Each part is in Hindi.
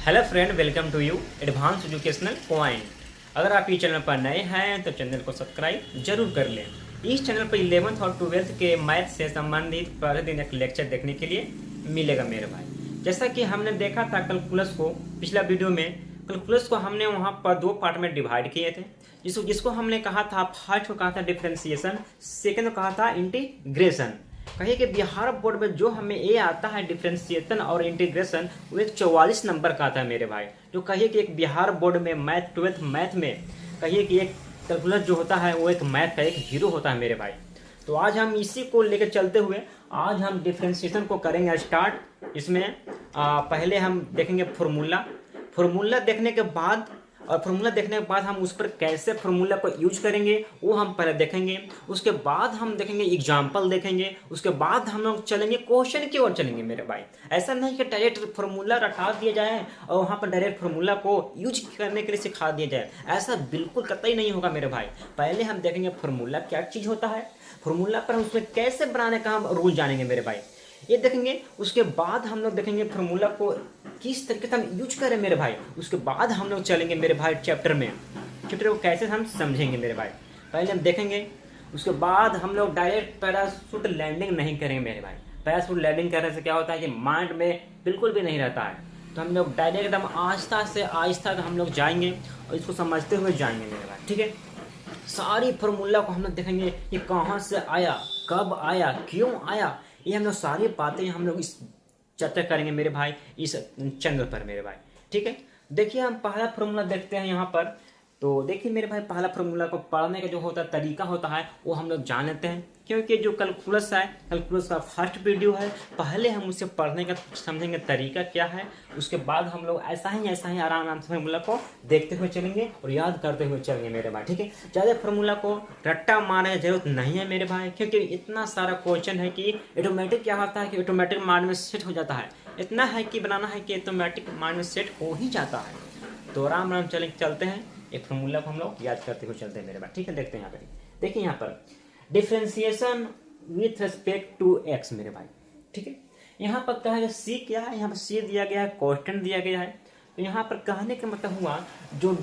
Hello friend, welcome to you advance educational point. अगर आप इस चैनल पर नए हैं तो चैनल को सब्सक्राइब जरूर कर लें। इस चैनल पर 11th और 12th के मैथ से संबंधित प्रतिदिन एक लेक्चर देखने के लिए मिलेगा मेरे भाई। जैसा कि हमने देखा था कैलकुलस को, पिछला वीडियो में कैलकुलस को हमने वहाँ पर दो पार्ट में डिवाइड किए थे। जिसको हमने कहा था, फर्स्ट को कहा था डिफ्रेंसिएशन, सेकेंड को कहा था इंटीग्रेशन। कहिए कि बिहार बोर्ड में जो हमें ये आता है डिफ्रेंसिएशन और इंटीग्रेशन, वो एक 44 नंबर का आता है मेरे भाई। जो कहिए कि एक बिहार बोर्ड में मैथ 12th मैथ में कहिए कि एक कैलकुलस जो होता है वो एक मैथ का एक हीरो होता है मेरे भाई। तो आज हम इसी को लेकर चलते हुए आज हम डिफ्रेंसिएशन को करेंगे स्टार्ट। इसमें पहले हम देखेंगे फॉर्मूला देखने के बाद, और फार्मूला देखने के बाद हम उस पर कैसे फार्मूला को यूज करेंगे वो हम पहले देखेंगे। उसके बाद हम देखेंगे एग्जाम्पल देखेंगे। उसके बाद हम लोग चलेंगे क्वेश्चन की ओर चलेंगे मेरे भाई। ऐसा नहीं कि डायरेक्ट फार्मूला रटा दिया जाए और वहाँ पर डायरेक्ट फार्मूला को यूज करने के लिए सिखा दिया जाए, ऐसा बिल्कुल कतई नहीं होगा मेरे भाई। पहले हम देखेंगे फार्मूला क्या चीज़ होता है, फार्मूला पर हम उसमें कैसे बनाने का हम रूल जानेंगे मेरे भाई, ये देखेंगे। उसके बाद हम लोग देखेंगे फार्मूला को किस तरीके से हम यूज करें मेरे भाई। उसके बाद हम लोग चलेंगे मेरे भाई चैप्टर को कैसे हम समझेंगे मेरे भाई, पहले हम देखेंगे। उसके बाद हम लोग डायरेक्ट पैराशूट लैंडिंग नहीं करेंगे मेरे भाई। पैराशूट लैंडिंग करने से क्या होता है कि माइंड में बिल्कुल भी नहीं रहता है। तो हम लोग डायरेक्ट एकदम आहिस्ता से आहिस्ता हम लोग जाएंगे और इसको समझते हुए जाएंगे मेरे भाई, ठीक है। सारी फार्मूला को हम लोग देखेंगे कि कहाँ से आया, कब आया, क्यों आया, ये हम लोग सारी बातें हम लोग इस चर्चा करेंगे मेरे भाई इस चैनल पर मेरे भाई, ठीक है। देखिए हम पहला फार्मूला देखते हैं यहाँ पर। तो देखिए मेरे भाई, पहला फार्मूला को पढ़ने का जो होता है तरीका होता है वो हम लोग जान लेते हैं, क्योंकि जो कैलकुलस है, कैलकुलस का फर्स्ट वीडियो है। पहले हम उसे पढ़ने का समझेंगे तरीका क्या है, उसके बाद हम लोग ऐसा ही आराम से फार्मूला को देखते हुए चलेंगे और याद करते हुए चलेंगे मेरे भाई, ठीक है। ज़्यादा फार्मूला को रट्टा मारने की जरूरत नहीं है मेरे भाई, क्योंकि इतना सारा क्वेश्चन है कि ऑटोमेटिक क्या होता है कि ऑटोमेटिक माइंड में सेट हो जाता है। इतना है कि बनाना है कि ऑटोमेटिक माइंड में सेट हो ही जाता है। तो आराम चलते हैं, एक फार्मूला को हम लोग याद करते हुए चलते हैं मेरे भाई, ठीक है। देखते हैं यहाँ पे, देखिए यहाँ पर differentiation with respect to x मेरे भाई, ठीक है। यहाँ पर कहा है सी क्या है, यहाँ पर सी दिया गया है, कांस्टेंट दिया गया है। तो यहाँ पर कहने का मतलब हुआ जो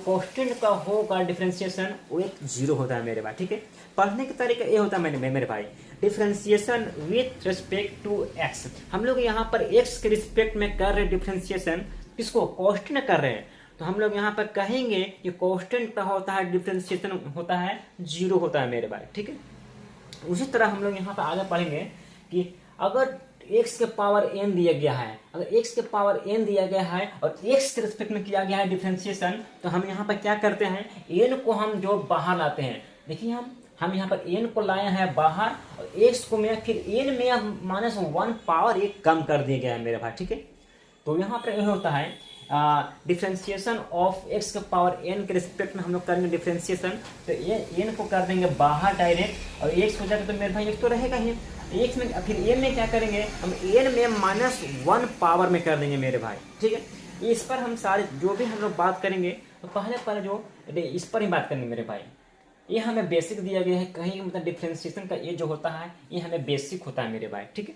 कांस्टेंट का होगा डिफ्रेंसिएशन वो एक जीरो होता है मेरे भाई, ठीक है। पढ़ने का तरीका ये होता है मेरे भाई, differentiation with respect to x. हम लोग यहाँ पर एक्स के रिस्पेक्ट में कर रहे हैं डिफ्रेंसिएशन, किसको, कांस्टेंट कर रहे हैं। तो हम लोग यहाँ पर कहेंगे कि कांस्टेंट का होता है डिफ्रेंसिएशन होता है जीरो होता है मेरे भाई, ठीक है। उसी तरह हम लोग यहाँ पर आगे पढ़ेंगे कि अगर x के पावर n दिया गया है, अगर x के पावर n दिया गया है और x के रिस्पेक्ट में किया गया है डिफ्रेंसिएशन, तो हम यहाँ पर क्या करते हैं, n को हम जो बाहर लाते हैं। देखिए हम यहाँ पर n को लाए हैं बाहर और x को में फिर n में -1 पावर एक कम कर दिया गया है मेरे भाई, ठीक है। तो यहाँ पर यह होता है डिफ्रेंसिएशन ऑफ x के पावर n के रिस्पेक्ट में हम लोग करेंगे डिफ्रेंसिएशन। तो ये n को कर देंगे बाहर डायरेक्ट और x हो जाएगा, तो मेरे भाई x तो रहेगा ही। x में फिर n में क्या करेंगे, हम n में -1 पावर में कर देंगे मेरे भाई, ठीक है। इस पर हम सारे जो भी हम लोग बात करेंगे तो पहले जो इस पर ही बात करेंगे मेरे भाई। ये हमें बेसिक दिया गया है, कहीं मतलब डिफ्रेंसिएशन का ये जो होता है ये हमें बेसिक होता है मेरे भाई, ठीक है।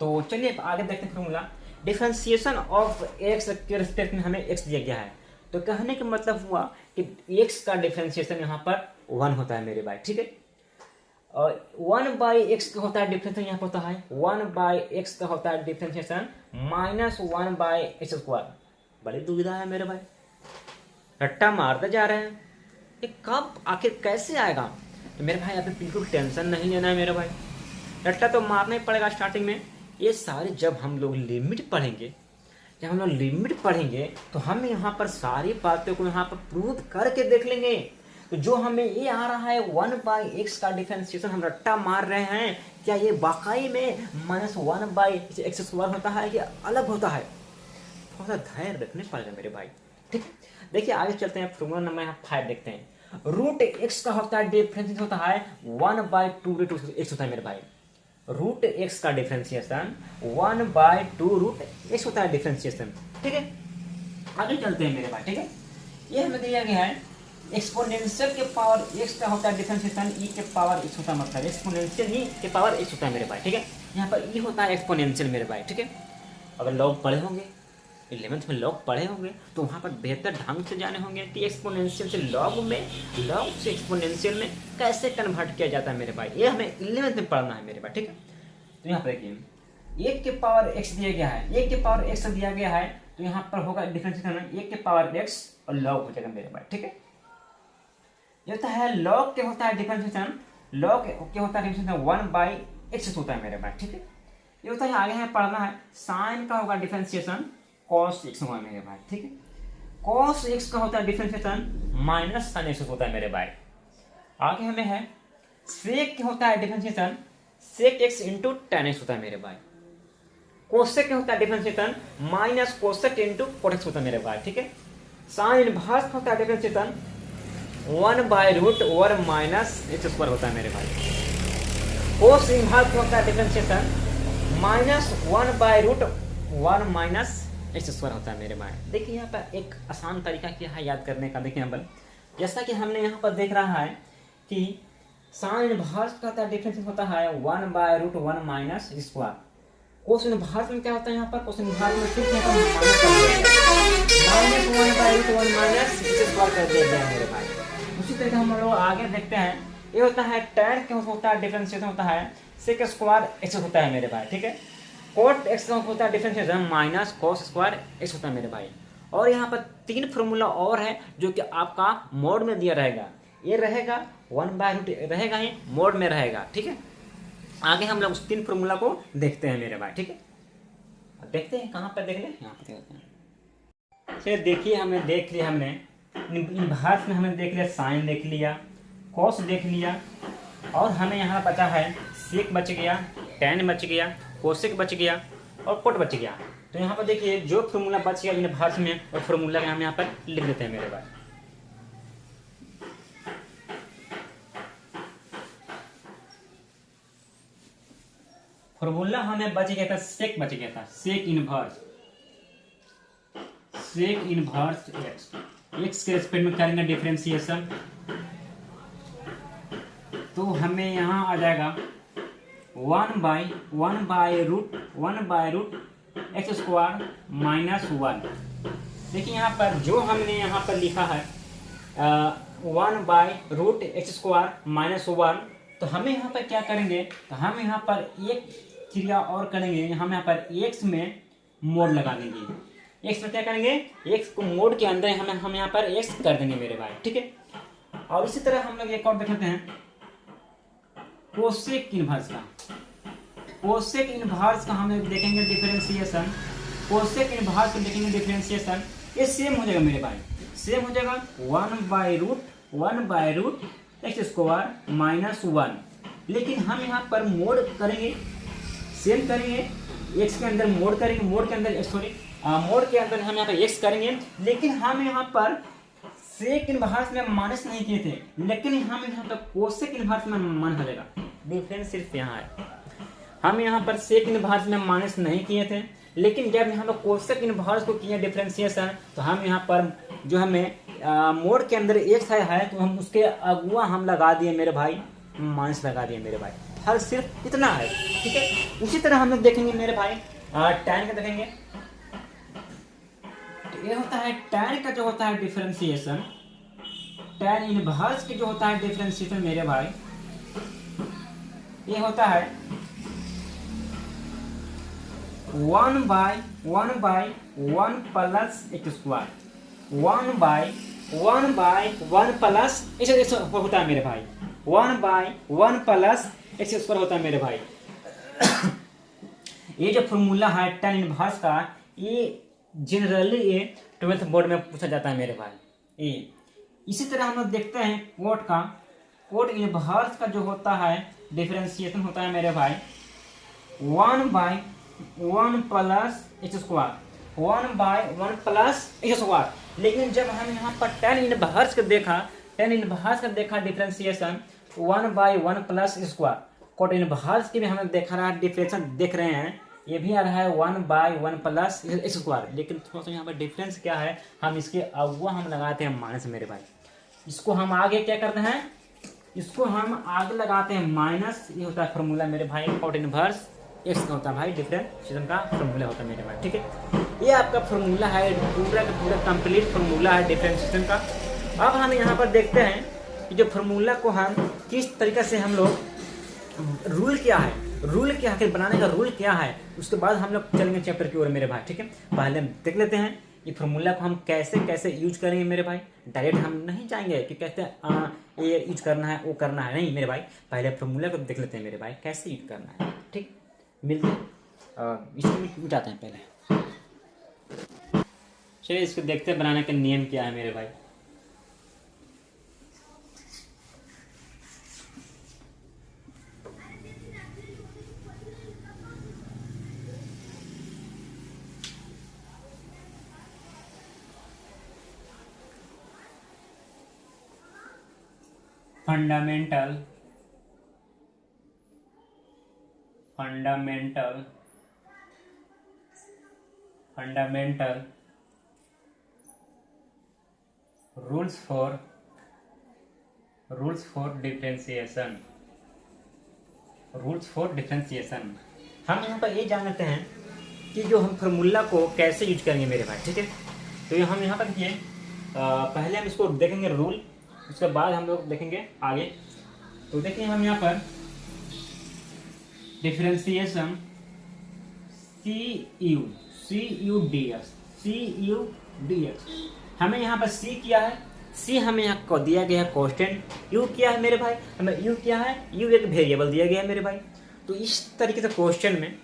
तो चलिए आगे देखते हैं फार्मूला। डिफ्रेंसिएशन ऑफ एक्स के रिस्पेक्ट में हमें एक्स दिया गया है, तो कहने का मतलब हुआ कि एक्स का डिफ्रेंसिएशन यहाँ पर 1 होता है मेरे भाई, ठीक है। और 1/x का होता है डिफ्रेंसिएशन, यहाँ पर होता है 1/x का होता है डिफ्रेंसिएशन -1/x²। बड़ी दुविधा है मेरे भाई, रट्टा मारते जा रहे हैं, ये कब आखिर कैसे आएगा। तो मेरे भाई अभी बिल्कुल टेंशन नहीं लेना है मेरे भाई, रट्टा तो मारना ही पड़ेगा स्टार्टिंग में। ये सारे जब हम लोग लिमिट पढ़ेंगे तो हम यहाँ पर सारी बातों को यहाँ पर प्रूव करके देख लेंगे। तो जो हमें ये आ रहा है 1/x का डिफ्रेंसिएशन हम रट्टा मार रहे हैं, क्या ये वाकई में -1/x² होता है या अलग होता है, थोड़ा सा धैर्य रखने पड़ेगा मेरे भाई, ठीक है। देखिए आगे चलते हैं, फार्मूला नंबर 5 देखते हैं। रूट x का होता है डिफ्रेंसिएशन होता है 1/2√x होता है मेरे भाई। रूट x का डिफ्रेंसिएशन 1/2√x होता है डिफ्रेंसिएशन, ठीक है। आगे चलते हैं मेरे भाई, ठीक है। ये हमें दिया गया है एक्सपोनेंशियल के पावर x का होता है डिफ्रेंसिएशन e के पावर x होता है, मतलब एक्सपोनेंशियल e के पावर x होता है मेरे भाई, ठीक है। यहाँ पर e होता है एक्सपोनेंशियल मेरे भाई, ठीक है। अगर लॉग पढ़े होंगे 11th में लॉग पढ़े होंगे तो वहाँ पर बेहतर ढंग से जाने होंगे कि एक्सपोनेंशियल से लॉग से एक्सपोनेंशियल में कैसे कन्वर्ट किया जाता है मेरे भाई। ये हमें 11th में पढ़ना है मेरे भाई, ठीक है। तो यहाँ पर देखिए 1 के पावर x दिया गया है, 1 के पावर x दिया गया है, तो यहाँ पर होगा डिफरेंशिएशन 1 के पावर x और लॉग हो जाएगा मेरे भाई, ठीक है। ये होता है लॉग के होता है डिफरेंशिएशन, लॉग के होता है डिफरेंशिएशन 1/x होता है मेरे भाई, ठीक है। ये होता है आगे हमें पढ़ना है साइन का होगा डिफरेंशिएशन cos x होगा मेरे भाई, ठीक है। cos x का होता है डिफरेंशिएशन माइनस sin x होता है मेरे भाई। आगे हमें है sec के होता है differentiation sec x into tan x होता है मेरे भाई। कोसेक के होता है differentiation minus cosec into cot x होता है मेरे भाई, ठीक है। साइन इनवर्स होता है डिफरेंशिएशन 1/√1 माइनस x स्क्वायर होता है मेरे भाई। कोस इनवर्स होता है डिफरेंशिएशन -1/√1 माइनस x स्क्वायर होता है मेरे भाई। देखिए यहाँ पर एक आसान तरीका क्या है याद करने का। देखिए यहाँ पर जैसा कि हमने यहाँ पर देख रहा है कि साइन इनवर्स का डिफरेंशिएशन होता है 1/√1 माइनस स्क्वायर। कोस इनवर्स में क्या होता है यहाँ पर, कोस इनवर्स में सिर्फ यहाँ पर -1/√1 माइनस x स्क्वायर कर दिया गया है मेरे भाई। उसी तरह हम लोग आगे देखते हैं, ये होता है tan के होता है डिफरेंशिएशन होता है sec स्क्वायर x होता है मेरे भाई, ठीक है। cot x का होता है differentiation minus cos square x होता है मेरे भाई। और यहाँ पर 3 फॉर्मूला और है जो कि आपका मोड में दिया रहेगा। ये रहेगा 1/√, रहेगा ही मोड में रहेगा, ठीक है। आगे हम लोग उस 3 फॉर्मूला को देखते हैं मेरे भाई, ठीक है। देखते हैं कहाँ पर देख ले, यहाँ पर देखते हैं। चलिए देखिए हमने देख लिया, हमने इनवर्स में हमने देख लिया, साइन देख लिया, कॉस देख लिया, और हमें यहाँ बचा है सेक बच गया, tan बच गया, कोसेक बच गया और कोट बच गया। तो यहाँ पर देखिए जो फॉर्मूला बच गया इनवर्स में, और फॉर्मूला हम यहाँ पर लिख देते हैं मेरे भाई। फॉर्मूला हमें बच गया था, सेक बच गया था, सेक इनवर्स एक्स के रेस्पेक्ट में करेंगे डिफरेंशिएशन, तो हमें यहाँ आ जाएगा 1/√1 x स्क्वायर माइनस 1। देखिए यहाँ पर जो हमने यहाँ पर लिखा है 1/√x स्क्वायर माइनस 1, तो हमें यहाँ पर क्या करेंगे, तो हम यहाँ पर एक क्रिया और करेंगे, हम यहाँ पर x में मोड लगा देंगे। x में क्या करेंगे, x को मोड के अंदर हम यहाँ पर x कर देंगे मेरे भाई, ठीक है। और इसी तरह हम लोग एक और देखते हैं कोसेक इनवर्स का। कोसेक इनवर्स का हम देखेंगे डिफरेंशिएशन, कोसेक इनवर्स का देखेंगे डिफरेंशिएशन, ये सेम हो जाएगा मेरे भाई, सेम हो जाएगा 1/√x स्क्वायर माइनस 1। लेकिन हम यहाँ पर मोड करेंगे, सेम करेंगे, x के अंदर मोड करेंगे, मोड के अंदर मोड के अंदर हम यहाँ पर x करेंगे। लेकिन हम यहाँ पर सेक इनवर्स में माइनस नहीं किए थे, लेकिन हम यहाँ पर कोसेक इनवर्स में माइनस हो जाएगा। डिफरेंस सिर्फ यहाँ है, हम यहाँ पर सेक इनवर्स में माइनस नहीं किए थे, लेकिन जब यहाँ पर कोसेक इनवर्स को किए डिफरेंशिएशन, तो हम यहाँ पर जो हमें मोड के अंदर x है तो हम उसके अगुआ हम लगा दिए मेरे भाई, माइनस लगा दिए मेरे भाई। हर सिर्फ इतना है, ठीक है। उसी तरह हम लोग देखेंगे मेरे भाई tan का देखेंगे, तो ये होता है tan का जो होता है डिफरेंशिएशन, tan इनवर्स की जो होता है डिफरेंशिएशन मेरे भाई, ये होता है 1/1 plus x square, 1/1 plus x होता है मेरे भाई, 1/1 प्लस x स्क्वायर होता है मेरे भाई। ये जो फॉर्मूला है tan इनवर्स का, ये जनरली ये 12th बोर्ड में पूछा जाता है मेरे भाई। ये इसी तरह हम लोग देखते हैं कोट का, कोट इनवर्स का जो होता है डिफरेंशिएशन होता है मेरे भाई 1/1 plus x square, 1/1 plus x square. लेकिन जब हम यहाँ पर tan इनवर्स का देखा differentiation 1/1 plus square, cot inverse की भी हमें देखा रहा डिफरेंशिएशन देख रहे हैं, ये भी आ रहा है 1/1 प्लस x स्क्वायर। लेकिन थोड़ा सा यहाँ पर डिफरेंस क्या है, हम इसके अगुआ हम लगाते हैं माइनस मेरे भाई, इसको हम आगे क्या करते हैं, इसको हम आगे लगाते हैं माइनस। ये होता है फॉर्मूला मेरे भाई, कोट इनवर्स एक्स का होता है भाई, डिफरेंशिएशन का फॉर्मूला होता है मेरे भाई, ठीक है। ये आपका फॉर्मूला है, पूरा का पूरा कंप्लीट फॉर्मूला है डिफरेंशिएशन का। अब हम यहाँ पर देखते हैं कि जो फार्मूला को हम किस तरीके से हम लोग रूल क्या है आखिर बनाने का रूल क्या है, उसके बाद हम लोग चलेंगे चैप्टर की ओर मेरे भाई। ठीक है, पहले हम देख लेते हैं ये फार्मूला को हम कैसे कैसे यूज करेंगे मेरे भाई। डायरेक्ट हम नहीं जाएंगे कि कैसे ये यूज करना है वो करना है, नहीं मेरे भाई, पहले फार्मूला को देख लेते हैं मेरे भाई कैसे यूज करना है। ठीक, मिलते हैं इसको जाते हैं पहले। चलिए इसको देखते हैं बनाने का नियम क्या है मेरे भाई। Fundamental rules for differentiation. हम यहाँ पर ये जान लेते हैं कि जो हम फार्मूला को कैसे यूज करेंगे मेरे भाई। ठीक है, तो हम यहाँ पर देखिए पहले हम इसको देखेंगे रूल, उसके बाद हम लोग देखेंगे आगे। तो देखिए हम यहाँ पर डिफरेंशिएशन CU dx हमें यहाँ पर C किया है, C हमें यहाँ को दिया गया है कांस्टेंट, U क्या है मेरे भाई, हमें U क्या है, U एक वेरिएबल दिया गया है मेरे भाई। तो इस तरीके से क्वेश्चन में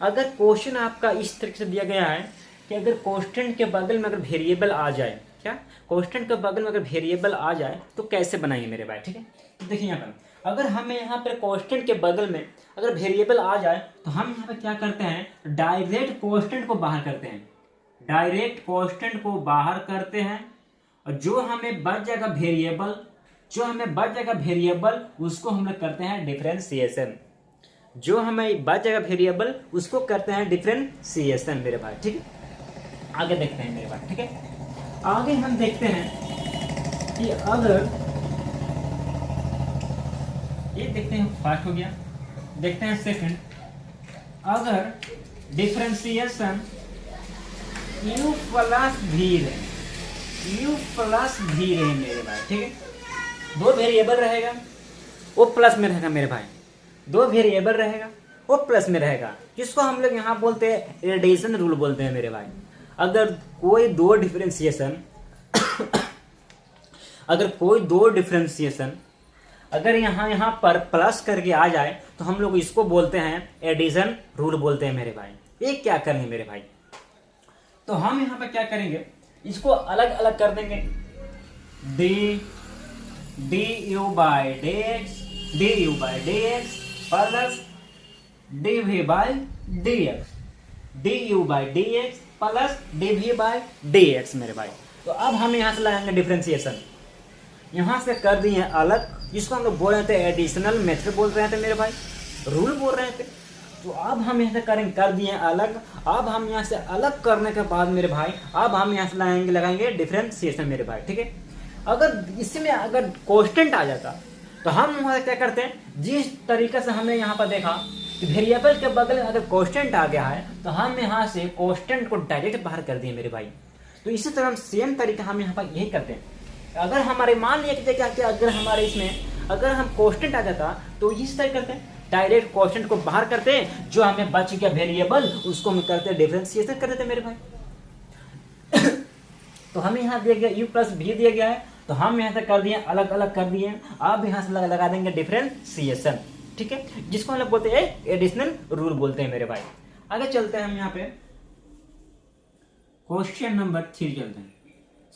अगर क्वेश्चन आपका इस तरीके से दिया गया है कि अगर कांस्टेंट के बगल में अगर वेरिएबल आ जाए, क्या कांस्टेंट के बगल में अगर वेरिएबल आ जाए तो कैसे बनाएंगे मेरे भाई। ठीक है, तो देखिए यहाँ पर अगर हमें यहाँ पर कांस्टेंट के बगल में अगर वेरिएबल आ जाए तो हम यहाँ पे क्या करते हैं, डायरेक्ट कांस्टेंट को बाहर करते हैं, और जो हमें बच जाएगा वेरिएबल उसको हम लोग करते हैं डिफरेंशिएशन। मेरे भाई ठीक है, आगे देखते हैं मेरे भाई। ठीक है, आगे हम देखते हैं कि अगर ये देखते हैं फर्स्ट हो गया, देखते हैं सेकंड। अगर डिफरेंशिएशन u प्लस v रहे मेरे भाई। ठीक है, दो वेरिएबल रहेगा वो प्लस में रहेगा मेरे भाई, दो वेरिएबल रहेगा वो प्लस में रहेगा, जिसको हम लोग यहाँ बोलते हैं एडिशन रूल बोलते हैं मेरे भाई। अगर कोई दो डिफरेंशिएशन अगर यहाँ पर प्लस करके आ जाए तो हम लोग इसको बोलते हैं एडिशन रूल बोलते हैं मेरे भाई। ये क्या करेंगे मेरे भाई, तो हम यहाँ पर क्या करेंगे, इसको अलग अलग कर देंगे। du by dx plus dv by dx मेरे भाई। तो अब हम यहाँ से लगाएंगे डिफरेंशिएशन, यहाँ से कर दिए अलग, जिसको हम लोग बोल रहे थे एडिशनल मेथड बोल रहे थे मेरे भाई, रूल बोल रहे थे। तो अब हम यहाँ से कर दिए अलग। अब हम यहाँ से अलग करने के बाद मेरे भाई अब हम यहाँ से लगाएंगे डिफरेंशिएशन मेरे भाई। ठीक है, अगर इसमें अगर कांस्टेंट आ जाता तो हम वहाँ क्या करते हैं, जिस तरीके से हमने यहाँ पर देखा कि वेरिएबल के बगल में अगर कांस्टेंट आ गया है तो हम यहाँ से कांस्टेंट को डायरेक्ट बाहर कर दिए मेरे भाई। तो इसी तरह हम सेम तरीका हम यहाँ पर यही करते हैं। अगर हमारे मान लिया कि अगर हमारे इसमें अगर हम कांस्टेंट आ जाता तो इस तरह करते हैं, डायरेक्ट कांस्टेंट को बाहर करते हैं, जो हमें बच गया वेरिएबल उसको हम करते हैं डिफरेंशिएशन कर देते हैं मेरे भाई। तो हमें यहाँ दिया गया u प्लस v दिया गया है, तो हम यहाँ से कर दिए अलग अलग कर दिए। अब यहाँ से लगा देंगे डिफरेंशिएशन। ठीक है, जिसको हम लोग बोलते हैं एडिशनल रूल बोलते हैं मेरे भाई। आगे चलते हैं हम यहाँ पे क्वेश्चन नंबर 3 चलते हैं,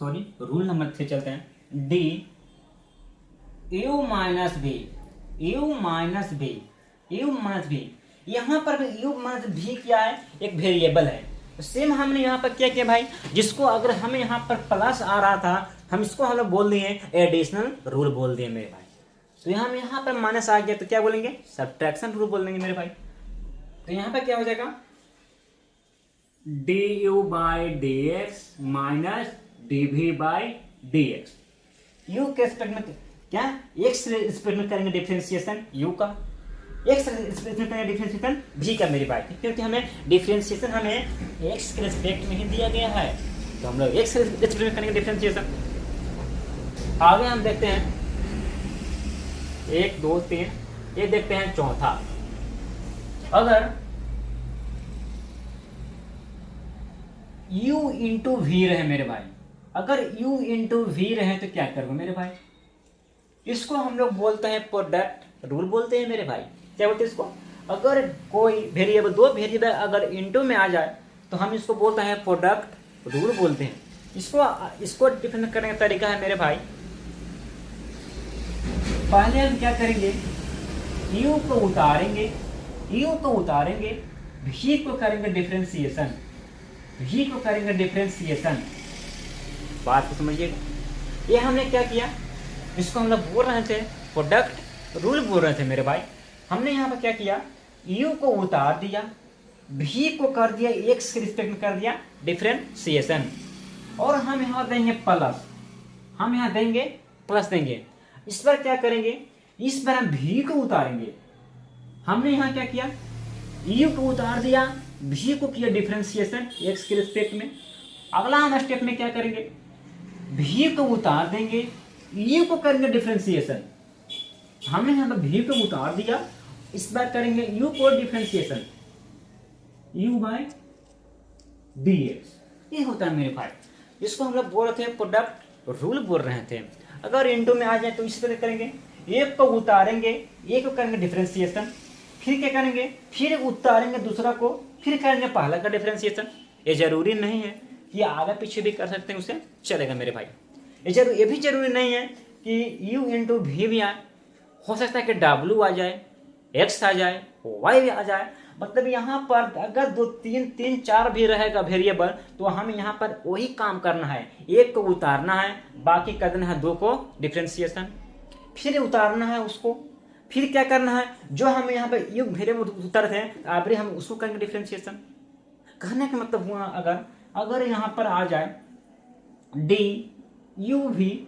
सॉरी रूल नंबर 3 चलते हैं। u माइनस v यहाँ पर u माइनस v क्या है, एक वेरिएबल है। तो सेम हमने यहाँ पर क्या किया भाई, जिसको अगर हमें यहाँ पर प्लस आ रहा था हम इसको हम लोग बोल दिए एडिशनल रूल बोल दिए मेरे भाई। तो यहाँ पर माइनस आ गया तो क्या बोलेंगे, सब्ट्रैक्शन रूल बोल देंगे मेरे भाई। तो यहाँ पर क्या हो जाएगा, du by dx minus dv by dx। u के रिस्पेक्ट में क्या, x रिस्पेक्ट में करेंगे डिफरेंशिएशन u का, एक्स डिफ्रेंशिएशन भी का मेरी बात, क्योंकि हमें डिफ्रेंशिएशन हमें एक्स के रिस्पेक्ट में ही दिया गया है, तो हम लोग एक्स रिस्पेक्ट में करेंगे डिफ्रेंशिएशन। आगे हम देखते हैं 1 2 3, ये देखते हैं चौथा। अगर u इंटू वी रहे मेरे भाई, अगर u इंटू वी रहे तो क्या करोगे मेरे भाई, इसको हम लोग बोलते हैं प्रोडक्ट रूल बोलते हैं मेरे भाई। क्या बोलते हैं इसको, अगर कोई वेरिएबल, दो वेरिएबल अगर इंटू में आ जाए तो हम इसको बोलते हैं प्रोडक्ट रूल बोलते हैं। इसको डिफाइन करने का तरीका है मेरे भाई, पहले हम क्या करेंगे, u को उतारेंगे, v को करेंगे डिफरेंशिएशन, बात को समझिएगा। ये हमने क्या किया, इसको हम लोग बोल रहे थे प्रोडक्ट रूल बोल रहे थे मेरे भाई। हमने यहाँ पर क्या किया, u को उतार दिया, v को कर दिया x के रिस्पेक्ट में कर दिया डिफरेंशिएशन, और हम यहाँ देंगे प्लस, हम यहाँ देंगे प्लस देंगे। इस पर क्या करेंगे, इस पर हम v को उतारेंगे। हमने यहाँ क्या किया, u को उतार दिया, v को किया डिफरेंशिएशन x के रिस्पेक्ट में। अगला हम स्टेप में क्या करेंगे, v को उतार देंगे, u को करेंगे डिफरेंशिएशन। हमने यहाँ पर v को उतार दिया, इस बार करेंगे u को डिफरेंशिएशन, u बाय dx। ये होता है मेरे भाई, इसको हम लोग बोल रहे थे प्रोडक्ट रूल बोल रहे थे। अगर इंटू में आ जाए तो इसी तरह करेंगे, एक को उतारेंगे, एक को करेंगे डिफरेंशिएशन, फिर क्या करेंगे, फिर उतारेंगे दूसरा को, फिर करेंगे पहला का डिफरेंशिएशन। ये जरूरी नहीं है कि आगे पीछे भी कर सकते हैं, उससे चलेगा मेरे भाई। ये भी जरूरी नहीं है कि u इंटू वी भी आए, हो सकता है कि w आ जाए, x आ जाए, y भी आ जाए। मतलब यहाँ पर अगर 2 3 4 भी रहेगा वेरिएबल, तो हम यहाँ पर वही काम करना है, एक को उतारना है, बाकी कर देना है 2 को डिफरेंशिएशन, फिर उतारना है उसको, फिर क्या करना है, जो हम यहाँ पर यू वेरिएबल उतारते हैं आखिरी हम उसको करेंगे डिफरेंशिएशन। कहने का मतलब हुआ, अगर यहाँ पर आ जाए D you V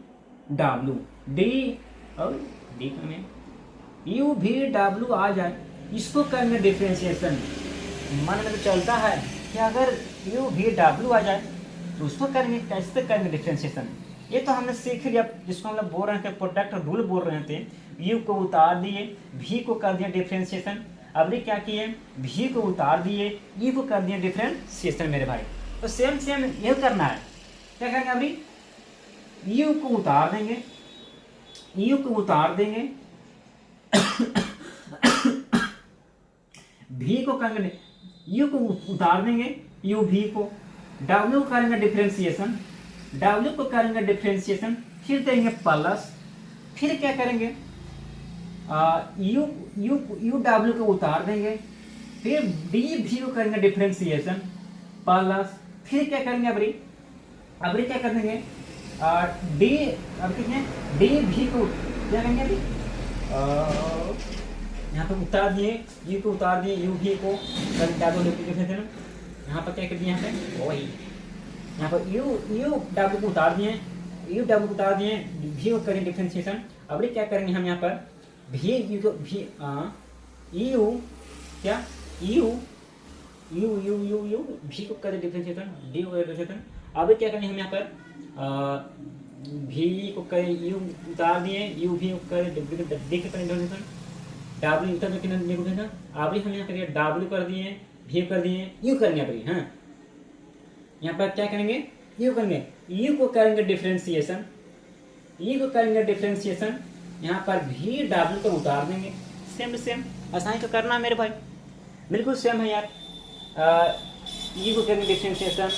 W, D और डी में यू वी डब्ल्यू आ जाए, इसको करेंगे डिफरेंशिएशन। मन में तो चलता है कि अगर यू वी डब्ल्यू आ जाए तो उसको करेंगे, कैसे करेंगे डिफरेंशिएशन। ये तो हमने सीख लिया, जिसको हम लोग बोल रहे थे प्रोडक्ट रूल बोल रहे थे। यू को उतार दिए, वी को कर दिया डिफरेंशिएशन, अभी क्या किए, वी को उतार दिए, ई को कर दिया डिफरेंशिएशन मेरे भाई। तो सेम ये करना है, क्या करेंगे, अभी यू को उतार देंगे, यू को उतार देंगे, भी को करेंगे, यू को उतार देंगे, यू भी को, डब्ल्यू को करेंगे डिफरेंशिएशन, डब्ल्यू को करेंगे डिफरेंशिएशन, फिर देंगे प्लस, फिर क्या करेंगे, यू डब्ल्यू को उतार देंगे, फिर डी भी को करेंगे डिफरेंशिएशन प्लस, फिर क्या करेंगे, अभी क्या कर देंगे, डी, अब देखिए डी भी को क्या करेंगे, अभी यहाँ पर उतार दिए, यू को उतार दिए, यू भी को यहाँ पर क्या कर दिए, यहाँ पे वही यहाँ पर यू डब्ल्यू को उतार दिए, भी को करेंगे डिफरेंशिएशन। अब क्या करेंगे हम यहाँ पर भी यू को भी यू क्या यू भी को करें डिफरेंशिएशन, डी को करें डिफरेंशिएशन। अब क्या करेंगे हम यहाँ पर भी को करें, यू उतार दिए, यू भी को करें डी को करें डिफरेंशिएशन, डब्ल्यू उतर के डिफरेंशिएशन। अब हम यहाँ करेंगे डब्ल्यू कर दिए, भी कर दिए, यू करेंगे अभी, हाँ यहाँ पर क्या करेंगे, यू करेंगे, यू को करेंगे डिफरेंशिएशन, ई को करेंगे डिफरेंशिएशन, यहाँ पर भी डब्ल्यू को उतार देंगे। सेम आसानी तो करना है मेरे भाई, बिल्कुल सेम है यार। ई को करेंगे डिफरेंशिएशन,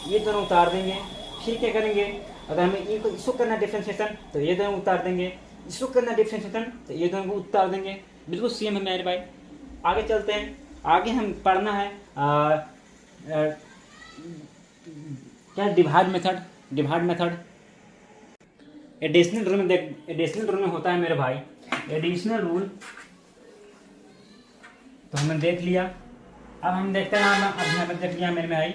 ये दोनों उतार देंगे, फिर क्या करेंगे, अगर हमें ई को इसको करना डिफरेंशिएशन तो ये दोनों उतार देंगे, इसको करना डिफरेंशिएशन तो ये दोनों को उतार देंगे। बिल्कुल सेम है मेरे भाई। आगे चलते हैं, आगे हम पढ़ना है क्या, डिवाइड मेथड। एडिशनल रूल में होता है मेरे भाई, एडिशनल रूल तो हमने देख लिया। अब हम देखते हैं, अब यहाँ पर देख लिया मेरे भाई।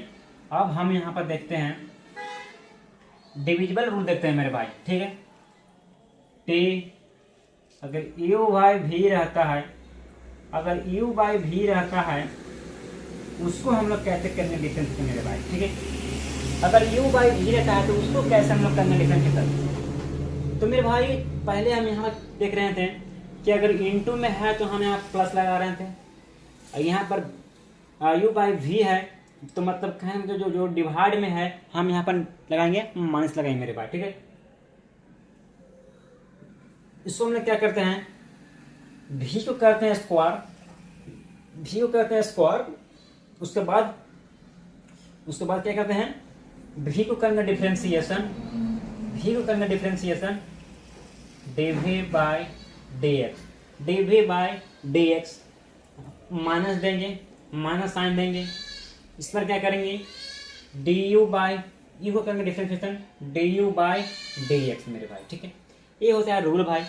अब हम यहाँ पर देखते हैं डिविजिबल रूल देखते हैं मेरे भाई, ठीक है। टी अगर यू बाई भी रहता है अगर u बाई v रहता है उसको हम लोग कैसे करने डिफरेंशिएशन मेरे भाई, ठीक है। अगर u बाई v रहता है तो उसको कैसे हम लोग करने डिफरेंशिएशन। तो मेरे भाई पहले हम यहाँ देख रहे थे कि अगर इनटू में है तो हम यहाँ प्लस लगा रहे थे, और यहाँ पर u बाई v है तो मतलब कहें जो जो डिवाइड में है हम यहाँ पर लगाएंगे माइनस लगाएंगे मेरे भाई, ठीक है। इसको हम लोग क्या करते हैं, v को करते हैं स्क्वायर, v को करते हैं स्क्वायर, उसके बाद क्या करते हैं, v को करेंगे डिफरेंशिएशन, v को करेंगे differentiation dv by dx, dv by dx minus देंगे, माइनस साइन देंगे, इस पर क्या करेंगे du बाई, यू को करेंगे डिफरेंशिएशन du बाई dx मेरे भाई, ठीक है। ये होता है रूल भाई,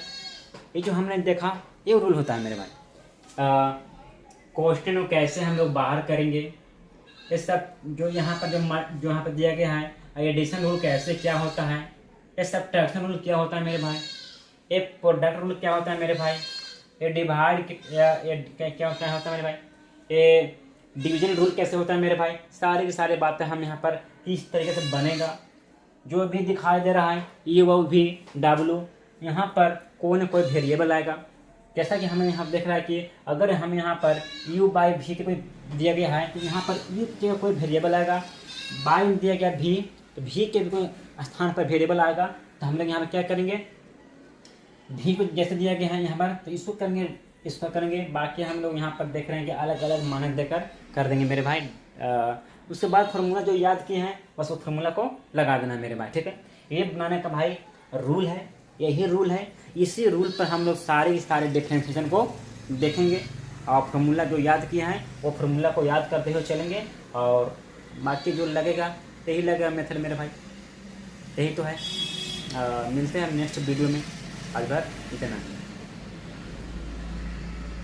ये जो हमने देखा ये रूल होता है मेरे भाई। क्वेश्चन को कैसे हम लोग बाहर करेंगे, ये सब जो यहाँ पर जो यहाँ पर दिया गया है, एडिशन रूल कैसे क्या होता है, ये सब्ट्रैक्शन रूल क्या होता है मेरे भाई, ये प्रोडक्ट रूल क्या होता है मेरे भाई, ये डिवाइड क्या होता है मेरे भाई, ये डिवीजन रूल कैसे होता है मेरे भाई, सारी की सारी बातें हम यहाँ पर किस तरीके से बनेगा, जो भी दिखाई दे रहा है ये वो भी डब्लू, यहाँ पर कोई ना कोई वेरिएबल आएगा। जैसा कि हमें यहाँ देख रहा है कि अगर हम यहाँ पर u बाई v के कोई दिया गया है तो यहाँ पर u के कोई वेरिएबल आएगा, बाई दिया गया v तो v के भी कोई स्थान पर वेरिएबल आएगा, तो हम लोग यहाँ पर क्या करेंगे, v को जैसे दिया गया है यहाँ पर तो इसको करेंगे, बाकी हम लोग यहाँ पर देख रहे हैं कि अलग अलग मानक देकर कर देंगे मेरे भाई। उसके बाद फार्मूला जो याद किए हैं बस वो फार्मूला को लगा देना मेरे भाई, ठीक है। ये बनाने का भाई रूल है, यही रूल है, इसी रूल पर हम लोग सारे डिफरेंशिएशन को देखेंगे और फार्मूला जो याद किए हैं वो फार्मूला को याद करते हुए चलेंगे, और बाकी जो लगेगा यही लगेगा मेथड मेरे भाई, यही तो है। मिलते हैं नेक्स्ट वीडियो में, आज भर इतना ही।